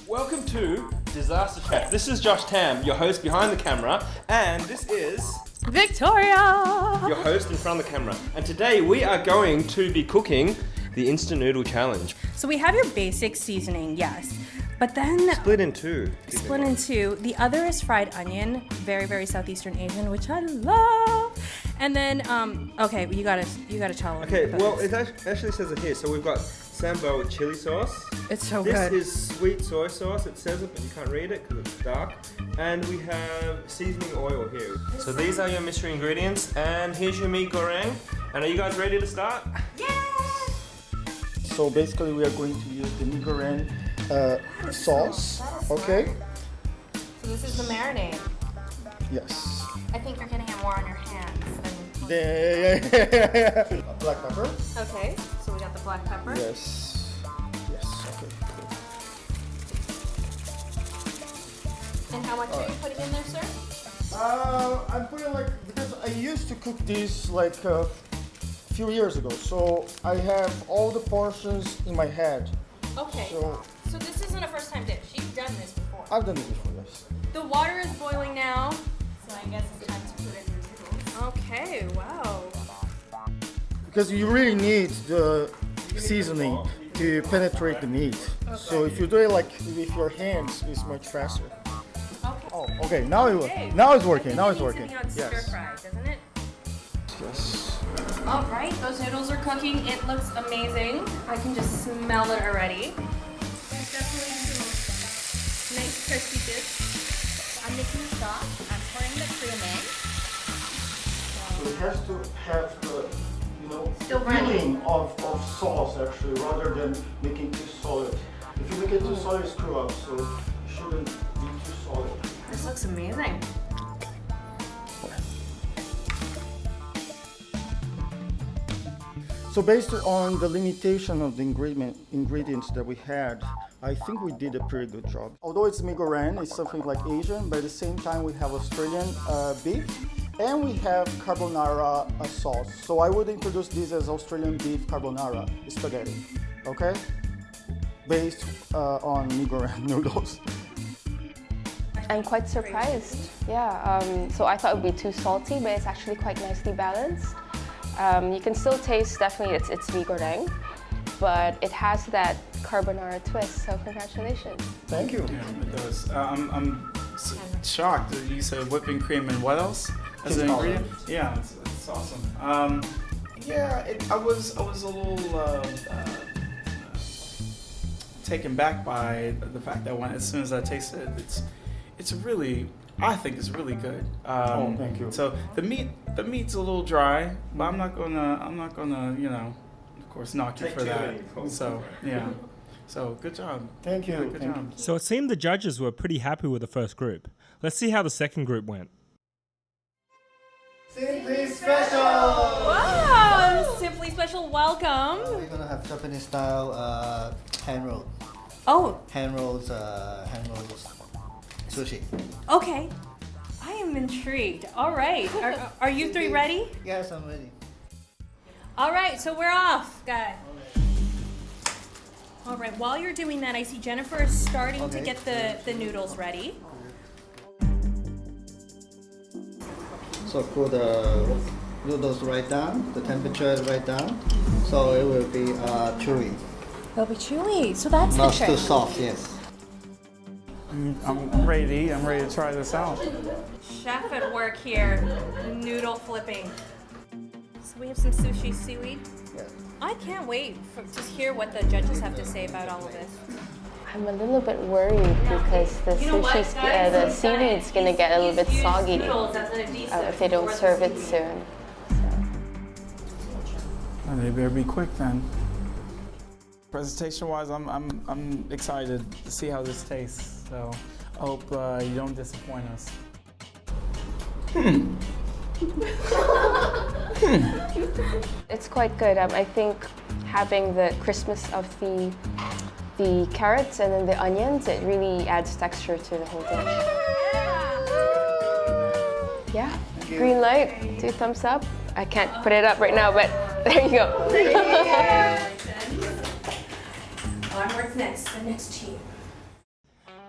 Welcome to Disaster Chef. This is Josh Tam, your host behind the camera, and this is Victoria, your host in front of the camera. And today we are going to be cooking the Instant Noodle Challenge. So we have your basic seasoning, yes. But then Split in two. The other is fried onion, very, very Southeastern Asian, which I love. And then, okay, you gotta tell them. Okay, well, it actually says it here. So we've got sambal with chili sauce. It's so this good. This is sweet soy sauce. It says it, but you can't read it because it's dark. And we have seasoning oil here. So these are your mystery ingredients. And here's your Mi Goreng. And are you guys ready to start? Yes! So basically we are going to use the Mi Goreng sauce, okay? So this is the marinade. Yes. I think you're getting it more on your hands than... Black pepper. Okay, so we got the black pepper. Yes. Yes, okay. And how much are you putting in there, sir? I'm putting because I used to cook these a few years ago, so I have all the portions in my head. Okay, so this isn't a first time dish. You've done this before. I've done it before, yes. The water is boiling now, so I guess it's time to put in your noodles. Okay, wow. Because you really need the seasoning to penetrate the meat. Okay. So if you do it with your hands, it's much faster. Okay. Oh, okay. Now it's working. Now it's working. Stir fry, doesn't it? Yes. All right, those noodles are cooking. It looks amazing. I can just smell it already. There's definitely some nice crispy bits. I'm making the sauce. I'm pouring the cream in. So it has to have the, Still running. feeling of sauce actually, rather than making too solid. If you make it too solid, you screw up. So it shouldn't be too solid. This looks amazing. So based on the limitation of the ingredients that we had, I think we did a pretty good job. Although it's Mi Goreng, it's something like Asian, but at the same time we have Australian beef and we have carbonara sauce. So I would introduce this as Australian beef carbonara spaghetti, okay? Based on Mi Goreng noodles. I'm quite surprised, yeah. So I thought it would be too salty, but it's actually quite nicely balanced. You can still taste, definitely, it's Mi Goreng, but it has that carbonara twist, so congratulations. Thank you. Yeah, it does. I'm shocked that you said whipping cream and what else as an ingredient? Yeah, it's awesome. I was a little taken back by the fact that as soon as I tasted it, it's really, I think it's really good. Thank you. So the meat's a little dry, but I'm not gonna, of course, knock you for that. So yeah. So good job. Thank you. Good job. So it seemed the judges were pretty happy with the first group. Let's see how the second group went. Simply Special! Wow, Simply Special, welcome. We're gonna have Japanese style hand roll. Oh, Hand rolls sushi. okay. I am intrigued. All right, are you three ready? Yes, I'm ready. All right, so we're off, guys. All right, while you're doing that, I see Jennifer is starting to get the noodles ready. So put the noodles right down, the temperature is right down, so it will be chewy. They'll be chewy, so that's Not the trick. too soft, yes. I'm ready to eat. I'm ready to try this out. Chef at work here, noodle flipping. So we have some sushi seaweed. Yeah. I can't wait to hear what the judges have to say about all of this. I'm a little bit worried because the the seaweed's gonna get a little bit soggy if they don't serve it soon. Oh, they better be quick then. Presentation-wise, I'm excited to see how this tastes. So I hope you don't disappoint us. It's quite good. I think having the crispness of the carrots and then the onions, it really adds texture to the whole dish. Yeah, green light, 2 thumbs up. I can't put it up right now, but there you go. Onwards next, the next team.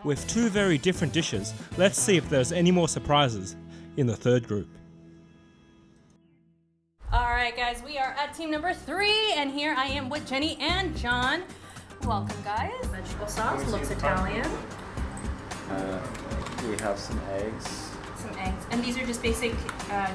With two very different dishes, let's see if there's any more surprises in the third group. Alright guys, we are at team number 3 and here I am with Jenny and John. Welcome guys. Vegetable sauce, looks Italian. We have some eggs. Some eggs. And these are just basic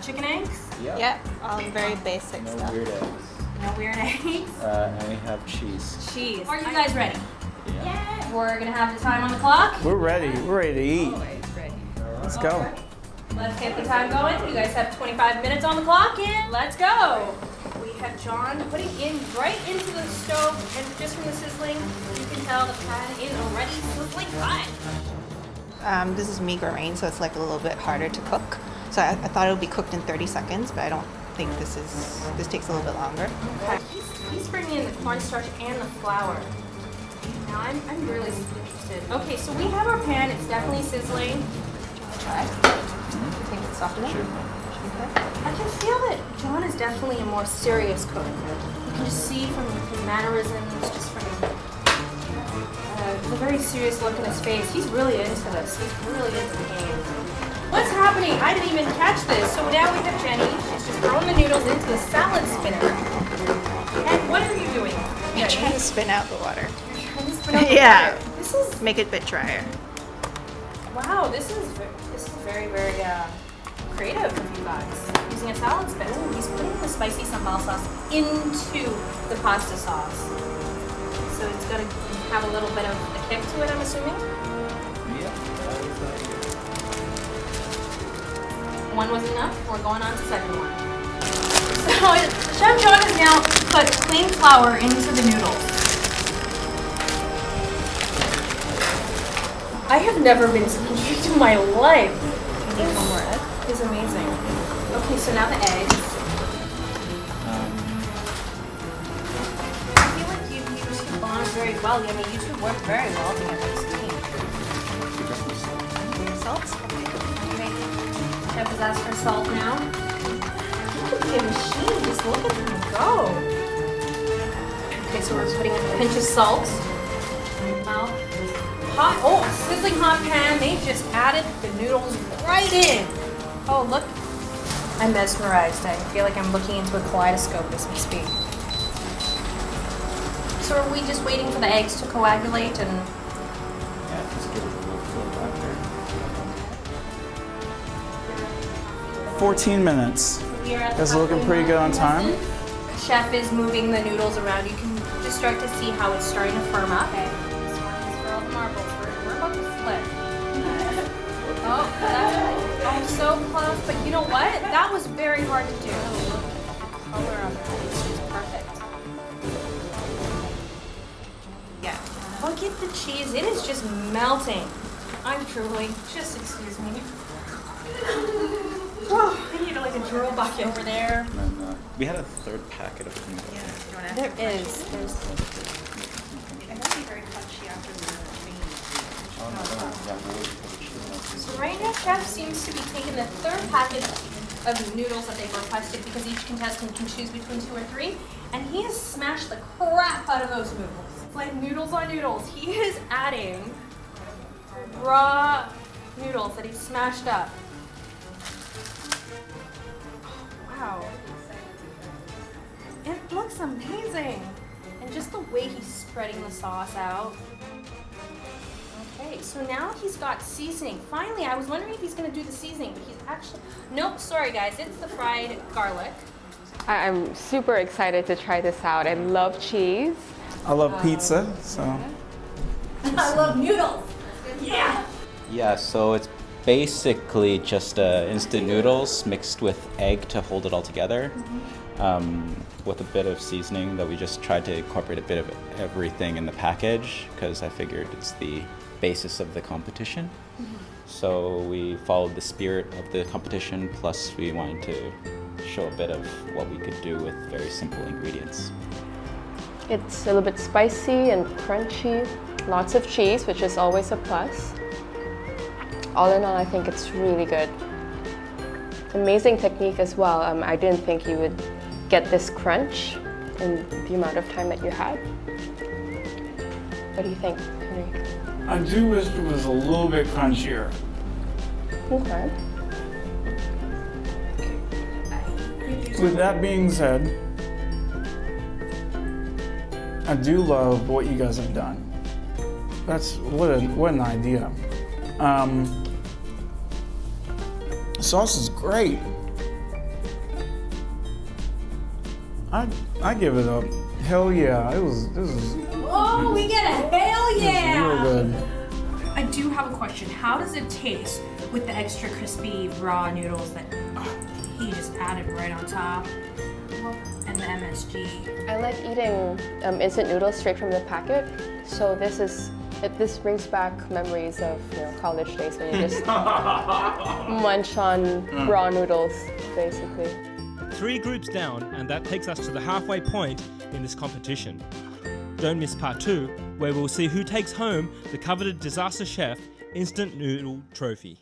chicken eggs? Yep. Very basic No stuff. weird eggs. No weird eggs? And we have cheese. Cheese. Are you guys ready? Yeah. We're gonna have the time on the clock. We're ready. We're ready to eat. Let's go. Let's get the time going. You guys have 25 minutes on the clock and let's go. We have John putting in right into the stove and just from the sizzling, you can tell the pan is already sizzling hot. This is Mi Goreng, so it's like a little bit harder to cook. So I thought it would be cooked in 30 seconds, but I don't think this takes a little bit longer. Okay. He's bringing in the cornstarch and the flour. Now I'm really interested. Okay, so we have our pan. It's definitely sizzling. Try. You think it's soft enough? Sure. I can feel that John is definitely a more serious cook. You can just see from his mannerisms, just from the very serious look in his face. He's really into this. He's really into the game. What's happening? I didn't even catch this. So now we have Jenny. She's just throwing the noodles into the salad spinner. And what are you doing? You're trying to spin out the water. Trying to spin out the Yeah. water. This is, Make it a bit drier. wow, this is very, very creative of you guys. Using a salad spinner, he's putting the spicy sambal sauce into the pasta sauce. So it's gonna have a little bit of a kick to it, I'm assuming. Yeah. One was enough. We're going on to the second one. So Chef John has now put plain flour into the noodles. I have never been so confused in my life. This one more egg is amazing. Okay, so now the eggs. I feel like you two bond very well. I mean, you two work very well together as a team. Salt? Okay. Chef is asked for salt now. He could be a machine. Just look at him go. Okay, so we're putting a pinch of salt. Now, hot, sizzling hot pan. They just added the noodles right in. Oh, look. I'm mesmerized. I feel like I'm looking into a kaleidoscope as we speak. So are we just waiting for the eggs to coagulate and... Yeah, just give it a little flip after. 14 minutes. We are at the Guys are looking halfway pretty good on mark. time. Chef is moving the noodles around. You can just start to see how it's starting to firm up. Okay. This one is for all the marbles. We're about to flip. Oh, so close. But you know what? That was very hard to do. The color of it is just perfect. Yeah. Look at the cheese. It is just melting. I'm truly, just excuse me. Oh, I need like a drill bucket over there. And then, we had a third packet of things. There is. There's. So right now, Chef seems to be taking the third packet of noodles that they've requested because each contestant can choose between 2 or 3, and he has smashed the crap out of those noodles. It's like noodles on noodles. He is adding raw noodles that he smashed up. Wow. It looks amazing. And just the way he's spreading the sauce out. Okay, so now he's got seasoning. Finally, I was wondering if he's gonna do the seasoning, but he's actually, nope, sorry guys, it's the fried garlic. I'm super excited to try this out. I love cheese. I love pizza, so. I love noodles. Yeah. Yeah, so it's basically just instant noodles mixed with egg to hold it all together. With a bit of seasoning that we just tried to incorporate a bit of everything in the package because I figured it's the basis of the competition. So we followed the spirit of the competition, plus we wanted to show a bit of what we could do with very simple ingredients. It's a little bit spicy and crunchy. Lots of cheese, which is always a plus. All in all, I think it's really good. Amazing technique as well. I didn't think you would get this crunch in the amount of time that you had. What do you think, Henry? I do wish it was a little bit crunchier. Okay. With that being said, I do love what you guys have done. That's what an idea. Sauce is great. I give it a hell yeah. This is Oh, we get a hell yeah! real good. I do have a question. How does it taste with the extra crispy raw noodles that he just added right on top? And the MSG. I like eating instant noodles straight from the packet. So this brings back memories of college days when you just munch on raw noodles, basically. 3 groups down, and that takes us to the halfway point in this competition. Don't miss part 2, where we'll see who takes home the coveted Disaster Chef Instant Noodle trophy.